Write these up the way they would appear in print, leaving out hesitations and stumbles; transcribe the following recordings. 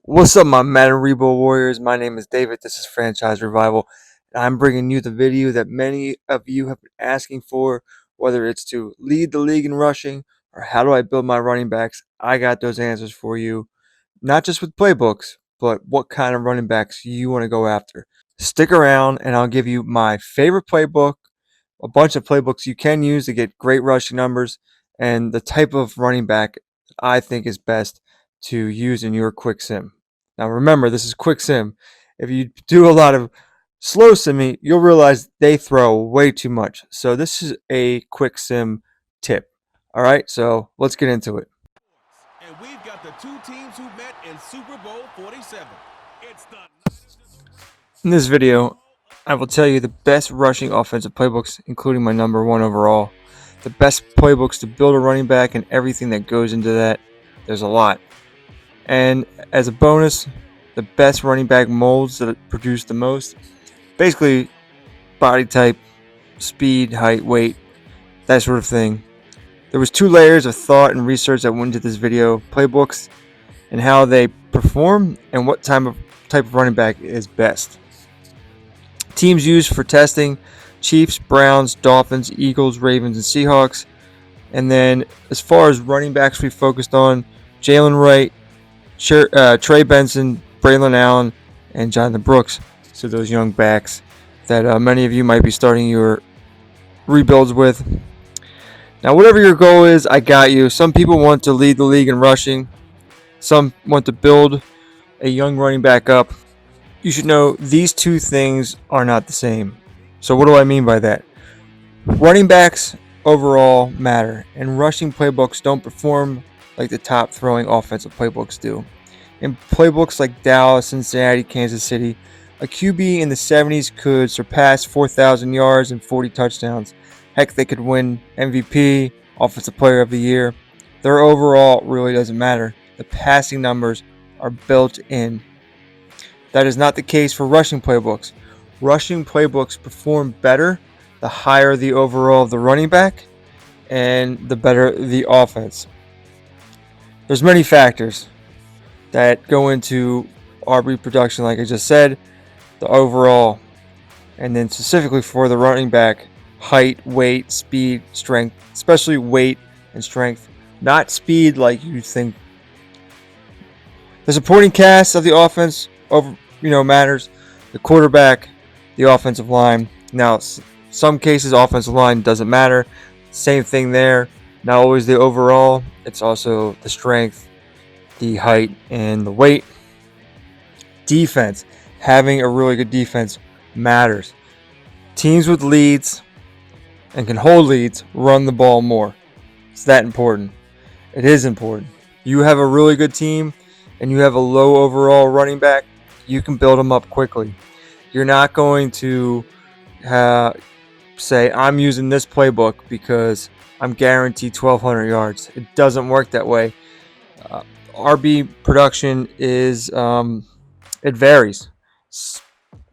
What's up, my Madden Rebo Warriors? My name is David. This is Franchise Revival. And I'm bringing you the video that many of you have been asking for, whether it's to lead the league in rushing or how do I build my running backs. I got those answers for you, not just with playbooks, but what kind of running backs you want to go after. Stick around and I'll give you my favorite playbook, a bunch of playbooks you can use to get great rushing numbers, and the type of running back I think is best to use in your quick sim. Now remember, this is quick sim. If you do a lot of slow simming, you'll realize they throw way too much. So this is a quick sim tip. All right, so let's get into it. And we've got the two teams who met in Super Bowl 47. It's the In this video, I will tell you the best rushing offensive playbooks, including my number one overall, the best playbooks to build a running back, and everything that goes into that. There's a lot. And as a bonus, the best running back molds that produce the most. Basically, body type, speed, height, weight, that sort of thing. There was 2 layers of thought and research that went into this video: playbooks and how they perform, and what type of running back is best. Teams used for testing: Chiefs, Browns, Dolphins, Eagles, Ravens, and Seahawks. And then as far as running backs, we focused on Jalen Wright, Trey Benson, Braylon Allen, and Jonathan Brooks. So those young backs that many of you might be starting your rebuilds with. Now, whatever your goal is, I got you. Some people want to lead the league in rushing. Some want to build a young running back up. You should know these two things are not the same. So what do I mean by that? Running backs overall matter, and rushing playbooks don't perform like the top throwing offensive playbooks do. In playbooks like Dallas, Cincinnati, Kansas City, a QB in the 70s could surpass 4,000 yards and 40 touchdowns. Heck, they could win MVP, Offensive Player of the Year. Their overall really doesn't matter. The passing numbers are built in. That is not the case for rushing playbooks. Rushing playbooks perform better the higher the overall of the running back and the better the offense. There's many factors that go into RB production, like I just said, the overall, and then specifically for the running back: height, weight, speed, strength, especially weight and strength, not speed like you think. The supporting cast of the offense matters: the quarterback, the offensive line. Now, some cases offensive line doesn't matter. Same thing there. Not always the overall. It's also the strength, the height, and the weight. Defense. Having a really good defense matters. Teams with leads and can hold leads run the ball more. It's that important. It is important. You have a really good team and you have a low overall running back, you can build them up quickly. You're not going to say, I'm using this playbook because I'm guaranteed 1,200 yards. It doesn't work that way. RB production is, it varies.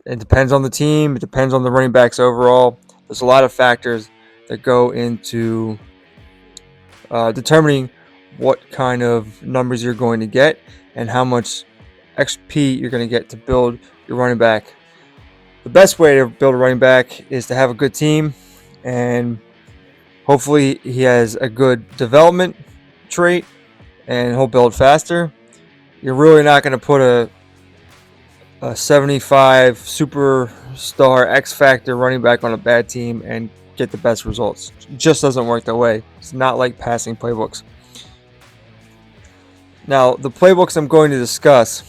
It depends on the team. It depends on the running backs overall. There's a lot of factors that go into determining what kind of numbers you're going to get and how much XP you're going to get to build your running back. The best way to build a running back is to have a good team, and hopefully he has a good development trait and he'll build faster. You're really not going to put a 75 superstar X Factor running back on a bad team and get the best results. It just doesn't work that way. It's not like passing playbooks. Now, the playbooks I'm going to discuss,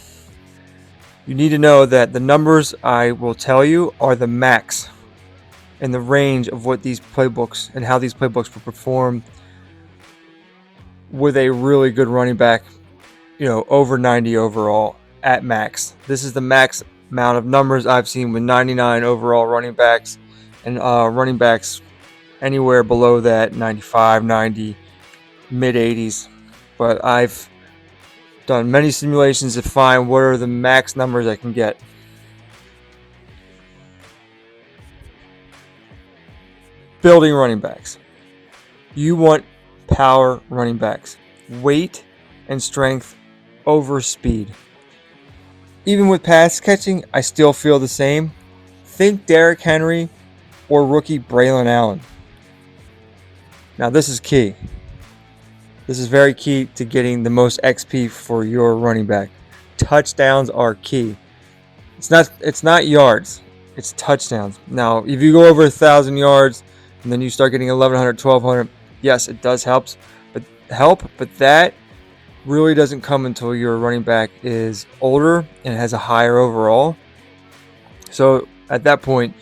you need to know that the numbers I will tell you are the max and the range of what these playbooks and how these playbooks will perform with a really good running back, over 90 overall at max. This is the max amount of numbers I've seen with 99 overall running backs, and running backs anywhere below that, 95, 90, mid 80s. But I've done many simulations to find what are the max numbers I can get. Building running backs. You want power running backs. Weight and strength over speed. Even with pass catching, I still feel the same. Think Derrick Henry or rookie Braylon Allen. Now, this is key. This is very key to getting the most XP for your running back. Touchdowns are key. It's not yards. It's touchdowns. Now, if you go over 1,000 yards and then you start getting 1,100, 1,200, yes, it does help. But that really doesn't come until your running back is older and has a higher overall. So at that point,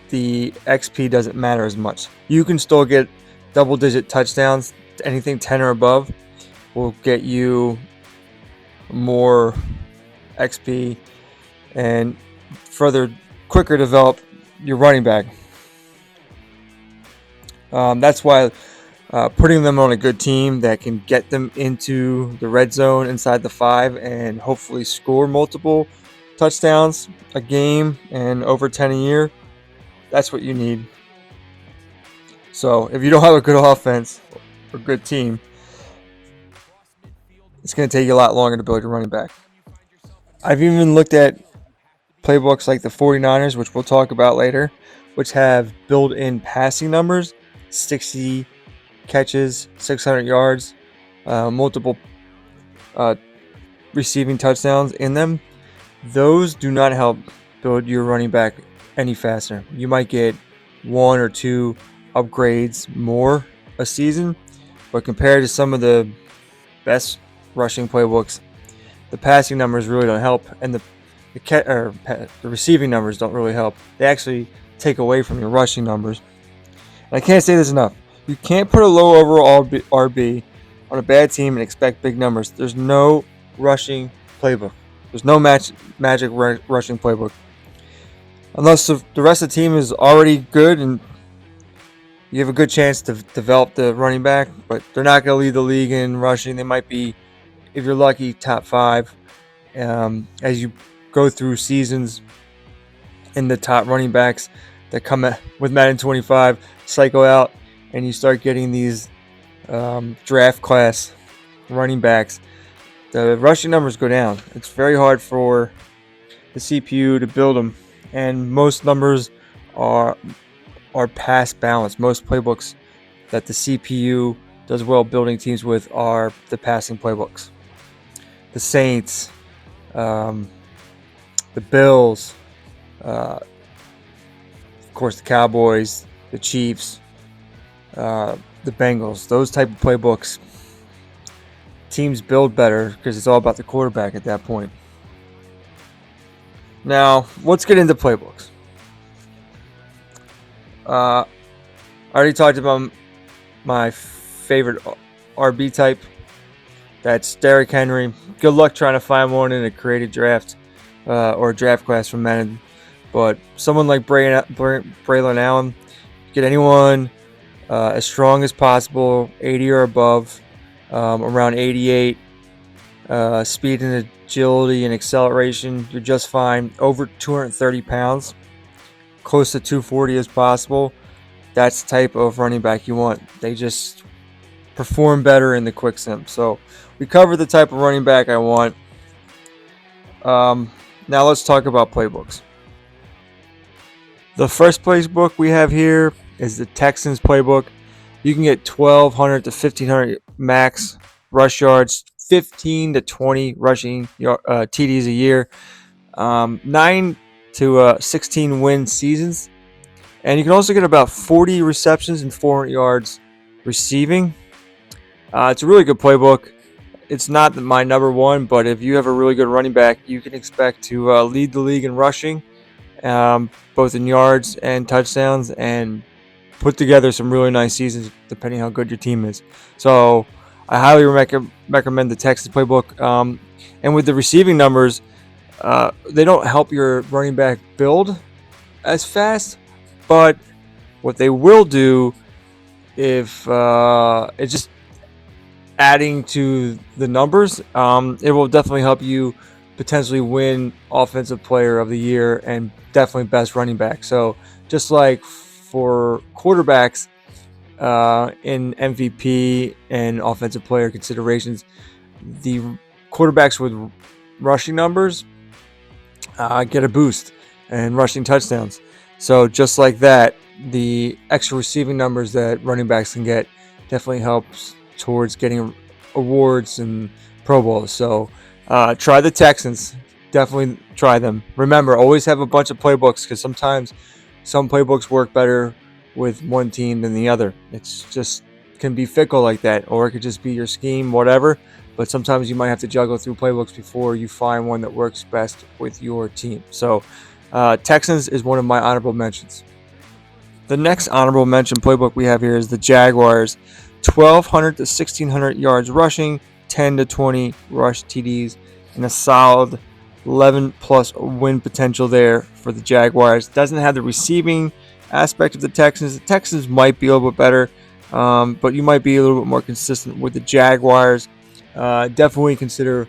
the XP doesn't matter as much. You can still get double-digit touchdowns. Anything 10 or above will get you more XP and quicker develop your running back. That's why putting them on a good team that can get them into the red zone inside the 5 and hopefully score multiple touchdowns a game and over 10 a year, that's what you need. So if you don't have a good offense or good team, it's going to take you a lot longer to build your running back. I've even looked at playbooks like the 49ers, which we'll talk about later, which have built-in passing numbers, 60 catches, 600 yards, multiple receiving touchdowns in them. Those do not help build your running back any faster. You might get 1 or 2 upgrades more a season, but compared to some of the best rushing playbooks, the passing numbers really don't help, and the receiving numbers don't really help. They actually take away from your rushing numbers. And I can't say this enough. You can't put a low overall RB on a bad team and expect big numbers. There's no rushing playbook. There's no magic rushing playbook. Unless the rest of the team is already good and you have a good chance to develop the running back, but they're not going to lead the league in rushing. They might be, if you're lucky, top 5. As you go through seasons, and the top running backs that come with Madden 25 cycle out, and you start getting these draft class running backs, the rushing numbers go down. It's very hard for the CPU to build them, and most numbers are pass balance. Most playbooks that the CPU does well building teams with are the passing playbooks. The Saints, the Bills, of course the Cowboys, the Chiefs, the Bengals, those type of playbooks, teams build better because it's all about the quarterback at that point. Now, let's get into playbooks. I already talked about my favorite RB type. That's Derrick Henry. Good luck trying to find one in a created draft or a draft class from Madden. But someone like Braylon Allen, get anyone as strong as possible, 80 or above, around 88. Speed and agility and acceleration, you're just fine. Over 230 pounds, close to 240 as possible. That's the type of running back you want. They just perform better in the quick sim. So we covered the type of running back I want. Now let's talk about playbooks. The first playbook we have here is the Texans Playbook. You can get 1,200 to 1,500 max rush yards, 15 to 20 rushing TDs a year, 9 to 16 win seasons, and you can also get about 40 receptions and 400 yards receiving. It's a really good playbook. It's not my number one, but if you have a really good running back, you can expect to lead the league in rushing, both in yards and touchdowns, and put together some really nice seasons depending how good your team is. So I highly recommend the Texas Playbook. And with the receiving numbers, they don't help your running back build as fast, but what they will do if it's just adding to the numbers, it will definitely help you potentially win Offensive Player of the Year and definitely best running back. So just like for quarterbacks in MVP and Offensive Player considerations, the quarterbacks with rushing numbers get a boost and rushing touchdowns. So just like that, the extra receiving numbers that running backs can get definitely helps towards getting awards and Pro Bowls. So try the Texans. Definitely try them. Remember, always have a bunch of playbooks because sometimes some playbooks work better with one team than the other. It's just can be fickle like that, or it could just be your scheme, whatever. But sometimes you might have to juggle through playbooks before you find one that works best with your team. So Texans is one of my honorable mentions. The next honorable mention playbook we have here is the Jaguars. 1,200 to 1,600 yards rushing, 10 to 20 rush TDs, and a solid 11 plus win potential there for the Jaguars. Doesn't have the receiving aspect of the Texans. The Texans might be a little bit better, but you might be a little bit more consistent with the Jaguars. Definitely consider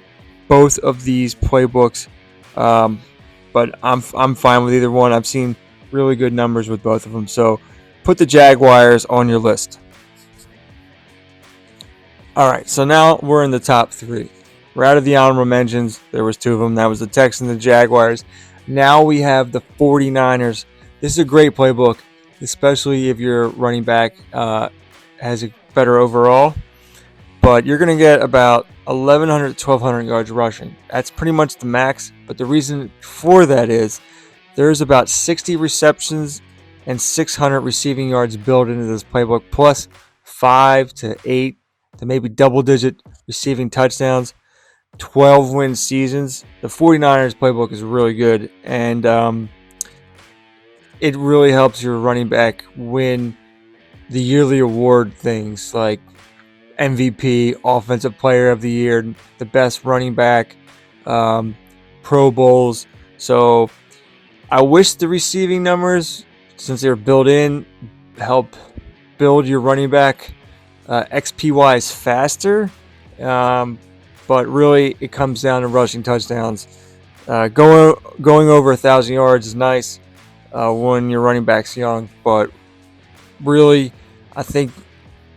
both of these playbooks, but I'm fine with either one. I've seen really good numbers with both of them, so put the Jaguars on your list. All right, so now we're in the top three. We're out of the honorable mentions. There was two of them. That was the Texans and the Jaguars. Now we have the 49ers. This is a great playbook, especially if your running back has a better overall. But you're going to get about 1,100 to 1,200 yards rushing. That's pretty much the max. But the reason for that is there's about 60 receptions and 600 receiving yards built into this playbook, plus 5 to 8 to maybe double-digit receiving touchdowns, 12-win seasons. The 49ers playbook is really good, and it really helps your running back win the yearly award things like MVP, Offensive Player of the Year, the best running back, Pro Bowls. So I wish the receiving numbers, since they're built in, help build your running back XP-wise faster. But really, it comes down to rushing touchdowns. Going over 1,000 yards is nice when your running back's young, but really, I think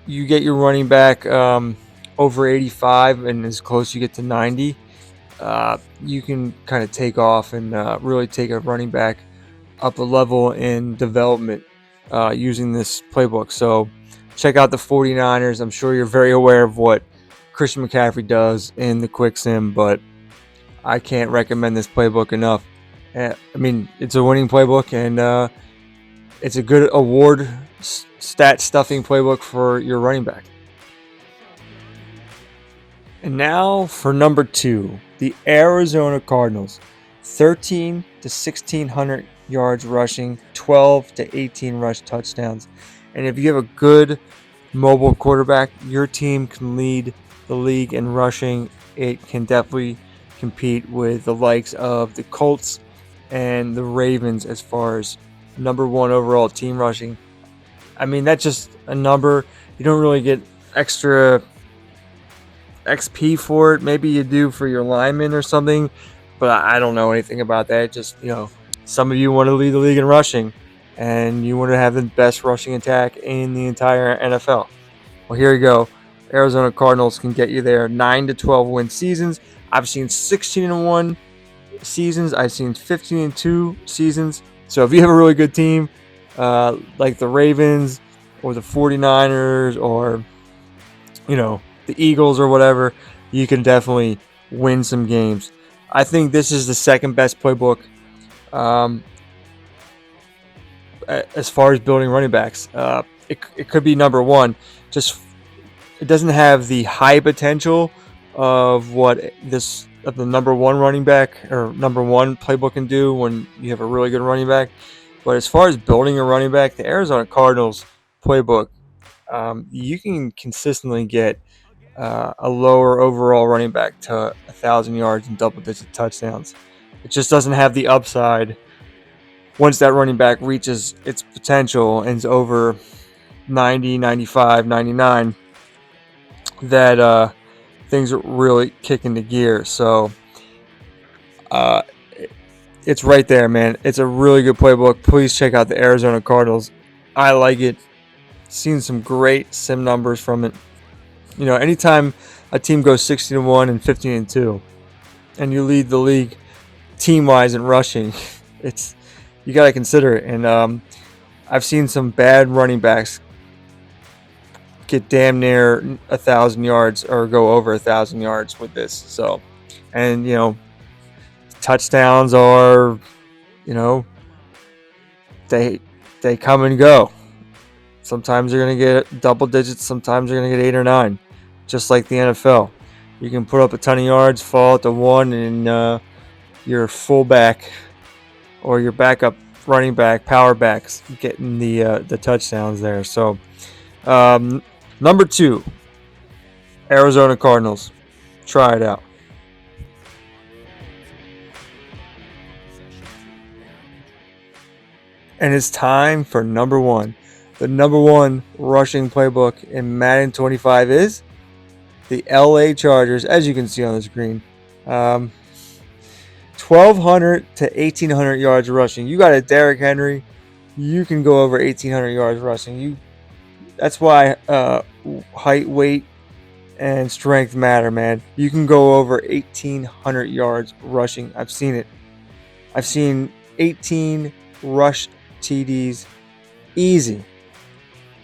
you get your running back over 85 and as close you get to 90, you can kind of take off and really take a running back up a level in development using this playbook. So check out the 49ers. I'm sure you're very aware of what Christian McCaffrey does in the quick sim, but I can't recommend this playbook enough. I mean, it's a winning playbook, and it's a good award stat stuffing playbook for your running back. And now for number 2, the Arizona Cardinals. 13 to 1,600 yards rushing, 12 to 18 rush touchdowns. And if you have a good mobile quarterback, your team can lead the league in rushing. It can definitely compete with the likes of the Colts and the Ravens as far as number 1 overall team rushing. I mean, that's just a number. You don't really get extra XP for it. Maybe you do for your linemen or something, but I don't know anything about that. Just, some of you want to lead the league in rushing, and you want to have the best rushing attack in the entire NFL. Well, here you go. Arizona Cardinals can get you there. 9 to 12 win seasons. I've seen 16-1 seasons. I've seen 15-2 seasons. So if you have a really good team, like the Ravens or the 49ers or, the Eagles or whatever, you can definitely win some games. I think this is the second best playbook as far as building running backs. It could be number 1. Just it doesn't have the high potential of what the number 1 running back or number 1 playbook can do when you have a really good running back. But as far as building a running back, the Arizona Cardinals playbook, you can consistently get a lower overall running back to 1,000 yards and double-digit touchdowns. It just doesn't have the upside once that running back reaches its potential and is over 90, 95, 99, that things are really kick into gear. So it's right there, man. It's a really good playbook. Please check out the Arizona Cardinals. I like it. Seen some great sim numbers from it. Anytime a team goes 16-1 and 15-2, and you lead the league team-wise in rushing, it's you got to consider it. And I've seen some bad running backs get damn near 1,000 yards or go over 1,000 yards with this. So, and touchdowns are, you know, they they come and go. Sometimes you're gonna get double digits. Sometimes you're gonna get 8 or 9, just like the NFL. You can put up a ton of yards, fall at the one, and your fullback or your backup running back, power backs, getting the touchdowns there. So, number 2, Arizona Cardinals. Try it out. And it's time for number 1. The number 1 rushing playbook in Madden 25 is the LA Chargers, as you can see on the screen. 1,200 to 1,800 yards rushing. You got a Derrick Henry, you can go over 1,800 yards rushing. That's why height, weight, and strength matter, man. You can go over 1,800 yards rushing. I've seen it. I've seen 18 rush TDs easy.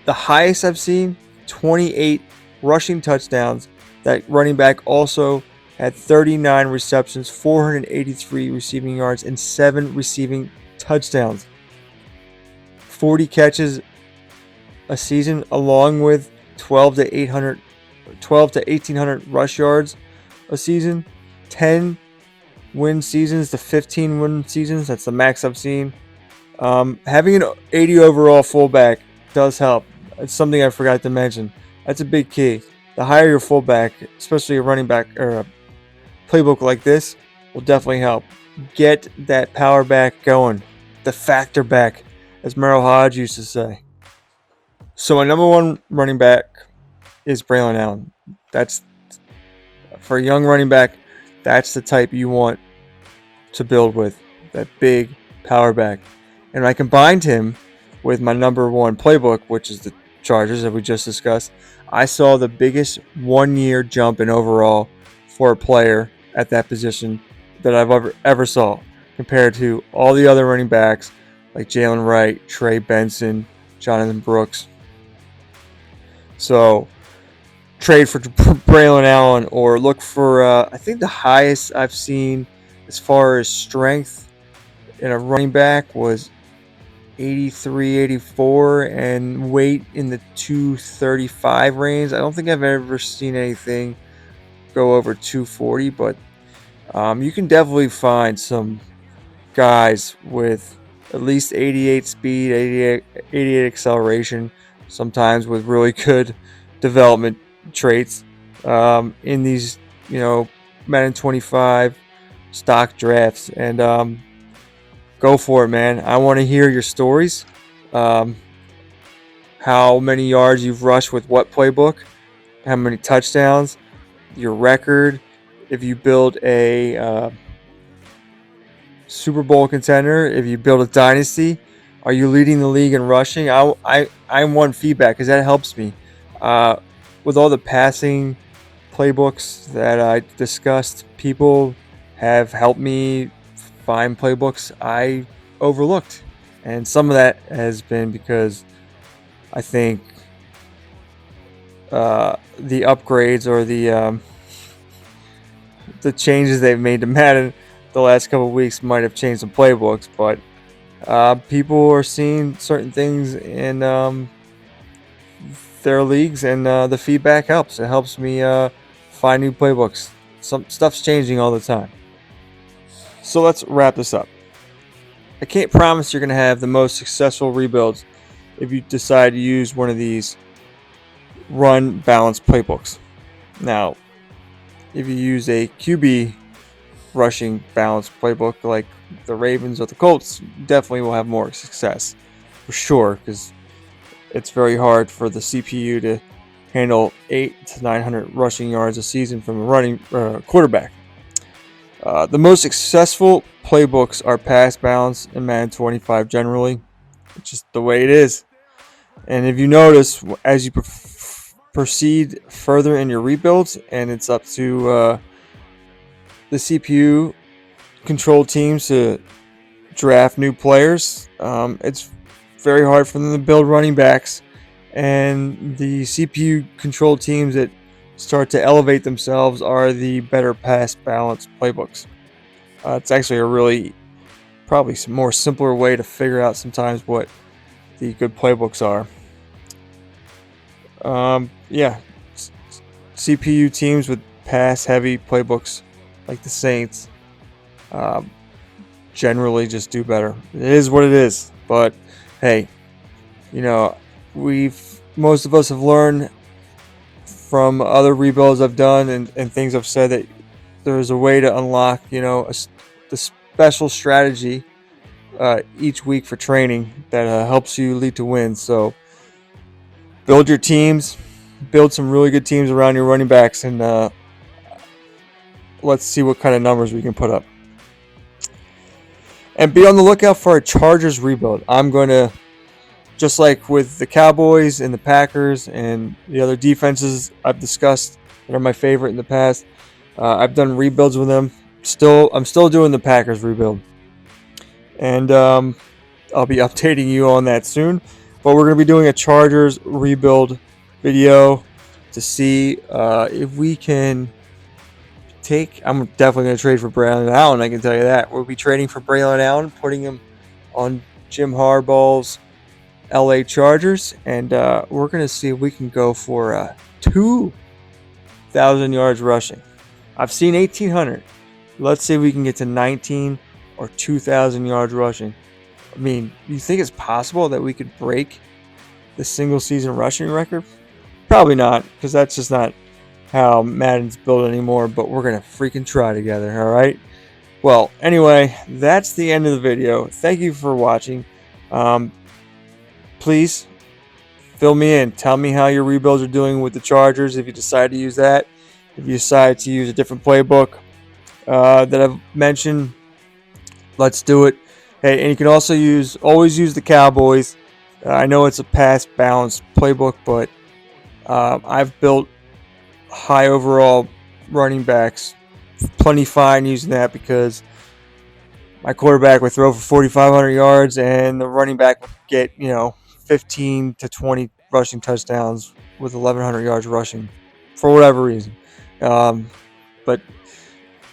The highest I've seen, 28 rushing touchdowns. That running back also had 39 receptions, 483 receiving yards, and 7 receiving touchdowns. 40 catches a season, along with 12 to 1,800 rush yards a season. 10 win seasons to 15 win seasons. That's the max I've seen. Having an 80 overall fullback does help. It's something I forgot to mention. That's a big key. The higher your fullback, especially a running back or a playbook like this, will definitely help. Get that power back going. The factor back, as Merrill Hodge used to say. So my number 1 running back is Braylon Allen. That's for a young running back. That's the type you want to build with. That big power back. And I combined him with my number 1 playbook, which is the Chargers, as we just discussed. I saw the biggest 1-year jump in overall for a player at that position that I've ever saw, compared to all the other running backs like Jalen Wright, Trey Benson, Jonathan Brooks. So trade for Braylon Allen or look for, I think the highest I've seen as far as strength in a running back was 83, 84, and weight in the 235 range. I don't think I've ever seen anything go over 240, but you can definitely find some guys with at least 88 speed, 88 acceleration, sometimes with really good development traits in these, Madden 25 stock drafts. And go for it, man. I want to hear your stories. How many yards you've rushed with what playbook, how many touchdowns, your record, if you build a Super Bowl contender, if you build a dynasty, are you leading the league in rushing? I want feedback because that helps me. With all the passing playbooks that I discussed, people have helped me find playbooks I overlooked, and some of that has been because I think the upgrades or the changes they've made to Madden the last couple of weeks might have changed some playbooks, but people are seeing certain things in their leagues, and the feedback helps. It helps me find new playbooks. Some stuff's changing all the time. So let's wrap this up. I can't promise you're going to have the most successful rebuilds if you decide to use one of these run balanced playbooks. Now, if you use a QB rushing balanced playbook like the Ravens or the Colts, definitely will have more success for sure, because it's very hard for the CPU to handle 800 to 900 rushing yards a season from a running quarterback. The most successful playbooks are pass balanced in Madden 25 generally. It's just the way it is. And if you notice, as you proceed further in your rebuilds, and it's up to the CPU control teams to draft new players. It's very hard for them to build running backs, and the CPU control teams that start to elevate themselves are the better pass balance playbooks. It's actually a really probably some more simpler way to figure out sometimes what the good playbooks are. Yeah, CPU teams with pass heavy playbooks like the Saints generally just do better. It is what it is, but hey, you know, most of us have learned from other rebuilds I've done and things I've said that there's a way to unlock, the special strategy each week for training that helps you lead to wins. So build your teams, build some really good teams around your running backs, and let's see what kind of numbers we can put up. And be on the lookout for a Chargers rebuild. I'm going to, just like with the Cowboys and the Packers and the other defenses I've discussed that are my favorite in the past, I've done rebuilds with them. I'm still doing the Packers rebuild. And I'll be updating you on that soon. But we're going to be doing a Chargers rebuild video to see if we can I'm definitely going to trade for Braylon Allen, I can tell you that. We'll be trading for Braylon Allen, putting him on Jim Harbaugh's LA Chargers, and we're going to see if we can go for 2,000 yards rushing. I've seen 1,800. Let's see if we can get to 19 or 2,000 yards rushing. I mean, you think it's possible that we could break the single season rushing record? Probably not, because that's just not how Madden's built anymore, but we're going to freaking try together, all right? Well, anyway, that's the end of the video. Thank you for watching. Please fill me in. Tell me how your rebuilds are doing with the Chargers, if you decide to use that. If you decide to use a different playbook that I've mentioned, let's do it. Hey, and you can also always use the Cowboys. I know it's a pass balanced playbook, but I've built high overall running backs plenty fine using that, because my quarterback would throw for 4,500 yards and the running back would get 15 to 20 rushing touchdowns with 1,100 yards rushing for whatever reason. But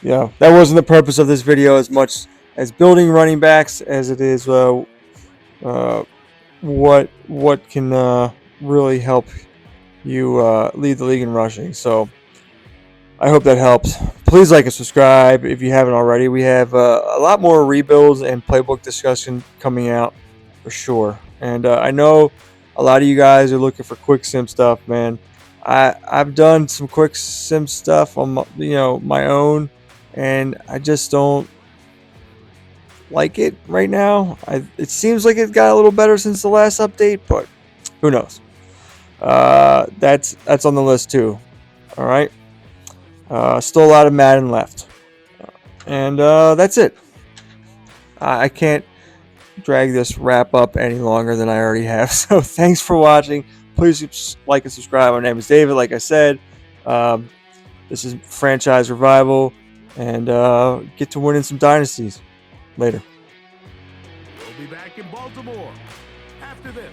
that wasn't the purpose of this video as much as building running backs as it is what can really help you lead the league in rushing. So I hope that helps. Please like and subscribe if you haven't already. We have a lot more rebuilds and playbook discussion coming out for sure. And I know a lot of you guys are looking for quick sim stuff, man. I've done some quick sim stuff on my own, and I just don't like it right now. It seems like it got a little better since the last update, but who knows? That's on the list too. All right. Still a lot of Madden left, and that's it. I can't drag this wrap up any longer than I already have. So thanks for watching. Please like and subscribe. My name is David. Like I said, this is Franchise Revival, and get to winning some dynasties. Later. We'll be back in Baltimore after this.